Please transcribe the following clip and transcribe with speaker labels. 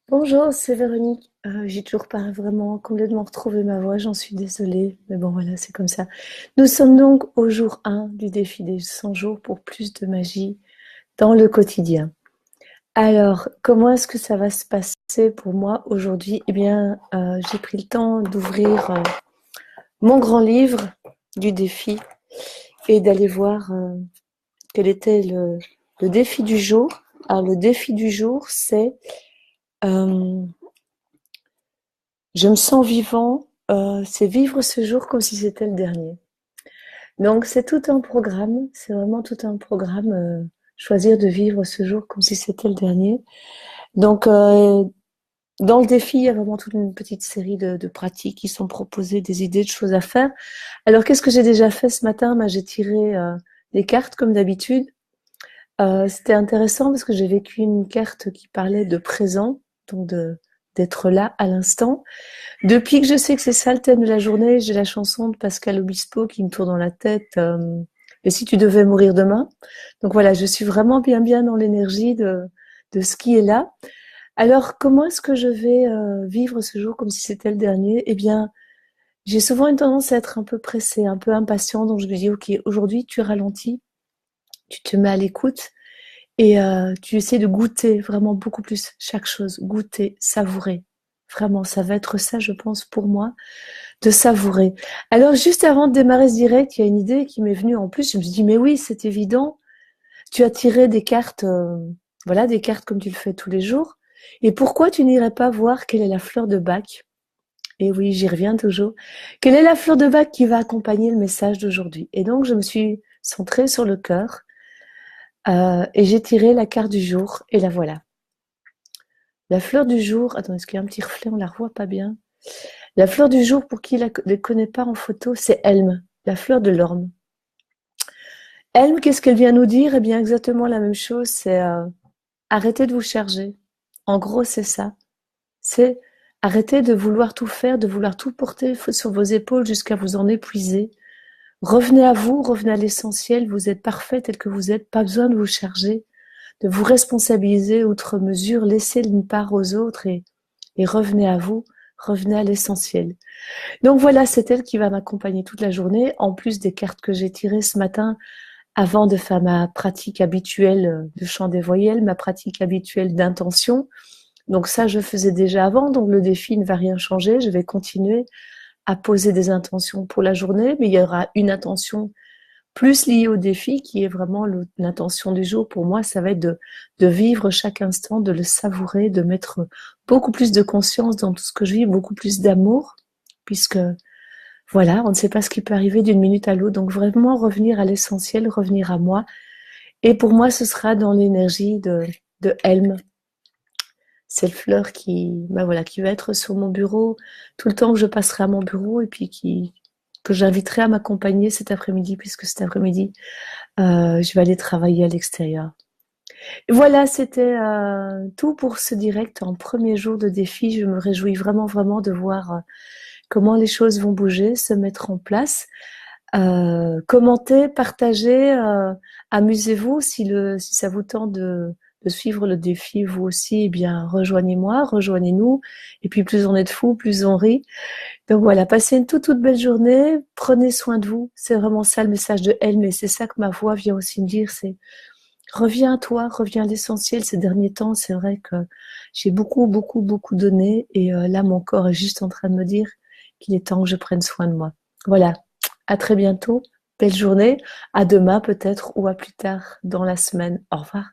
Speaker 1: Bonjour, c'est Véronique. J'ai toujours pas vraiment complètement retrouvé ma voix, j'en suis désolée, mais bon voilà, c'est comme ça. Nous sommes donc au jour 1 du défi des 100 jours pour plus de magie dans le quotidien. Alors, comment est-ce que ça va se passer pour moi aujourd'hui? Eh bien, j'ai pris le temps d'ouvrir mon grand livre du défi et d'aller voir quel était le défi du jour. Alors, le défi du jour, c'est euh, je me sens vivant, c'est vivre ce jour comme si c'était le dernier. Donc c'est tout un programme, c'est vraiment tout un programme, choisir de vivre ce jour comme si c'était le dernier. Donc dans le défi, il y a vraiment toute une petite série de pratiques qui sont proposées, des idées de choses à faire. Alors qu'est-ce que j'ai déjà fait ce matin? Bah, j'ai tiré des cartes comme d'habitude. C'était intéressant parce que j'ai vécu une carte qui parlait de présent, donc d'être là à l'instant. Depuis que je sais que c'est ça le thème de la journée, j'ai la chanson de Pascal Obispo qui me tourne dans la tête. Et si tu devais mourir demain? Donc voilà, je suis vraiment bien dans l'énergie de ce qui est là. Alors, comment est-ce que je vais vivre ce jour comme si c'était le dernier? Eh bien, j'ai souvent une tendance à être un peu pressée, un peu impatient. Donc je me dis, ok, aujourd'hui tu ralentis, tu te mets à l'écoute et tu essaies de goûter vraiment beaucoup plus chaque chose, goûter, savourer. Vraiment, ça va être ça, je pense, pour moi de savourer. Alors, juste avant de démarrer ce direct, il y a une idée qui m'est venue en plus. Je me suis dit, mais oui, c'est évident. Tu as tiré des cartes, voilà, des cartes comme tu le fais tous les jours. Et pourquoi tu n'irais pas voir quelle est la fleur de Bach? Et oui, j'y reviens toujours. Quelle est la fleur de Bach qui va accompagner le message d'aujourd'hui? Et donc, je me suis centrée sur le cœur et j'ai tiré la carte du jour et la voilà. La fleur du jour, attends, est-ce qu'il y a un petit reflet? On la revoit pas bien. La fleur du jour, pour qui ne la connaît pas en photo, c'est Elme, la fleur de l'orme. Elme, qu'est-ce qu'elle vient nous dire? Eh bien, exactement la même chose, c'est arrêtez de vous charger. En gros, c'est ça. C'est arrêtez de vouloir tout faire, de vouloir tout porter sur vos épaules jusqu'à vous en épuiser. Revenez à vous, revenez à l'essentiel. Vous êtes parfait tel que vous êtes. Pas besoin de vous charger, de vous responsabiliser outre mesure. Laissez une part aux autres et revenez à vous, revenez à l'essentiel. Donc voilà, c'est elle qui va m'accompagner toute la journée, en plus des cartes que j'ai tirées ce matin avant de faire ma pratique habituelle de chant des voyelles, ma pratique habituelle d'intention. Donc ça, je faisais déjà avant, donc le défi ne va rien changer. Je vais continuer à poser des intentions pour la journée, mais il y aura une intention plus liée au défi qui est vraiment l'intention du jour. Pour moi, ça va être de vivre chaque instant, de le savourer, de mettre beaucoup plus de conscience dans tout ce que je vis, beaucoup plus d'amour, puisque voilà, on ne sait pas ce qui peut arriver d'une minute à l'autre. Donc vraiment revenir à l'essentiel, revenir à moi. Et pour moi, ce sera dans l'énergie de Helm, cette fleur bah voilà, qui va être sur mon bureau tout le temps que je passerai à mon bureau et puis que j'inviterai à m'accompagner cet après-midi, puisque cet après-midi, je vais aller travailler à l'extérieur. Voilà, c'était tout pour ce direct en premier jour de défi. Je me réjouis vraiment de voir comment les choses vont bouger, se mettre en place. Commentez, partagez, amusez-vous si ça vous tente de suivre le défi vous aussi, eh bien rejoignez-moi, rejoignez-nous. Et puis plus on est de fous, plus on rit. Donc voilà, passez une toute belle journée, prenez soin de vous. C'est vraiment ça le message de elle, mais c'est ça que ma voix vient aussi me dire, c'est reviens à toi, reviens à l'essentiel. Ces derniers temps, c'est vrai que j'ai beaucoup donné et là mon corps est juste en train de me dire qu'il est temps que je prenne soin de moi. Voilà. À très bientôt. Belle journée. À demain peut-être ou à plus tard dans la semaine. Au revoir.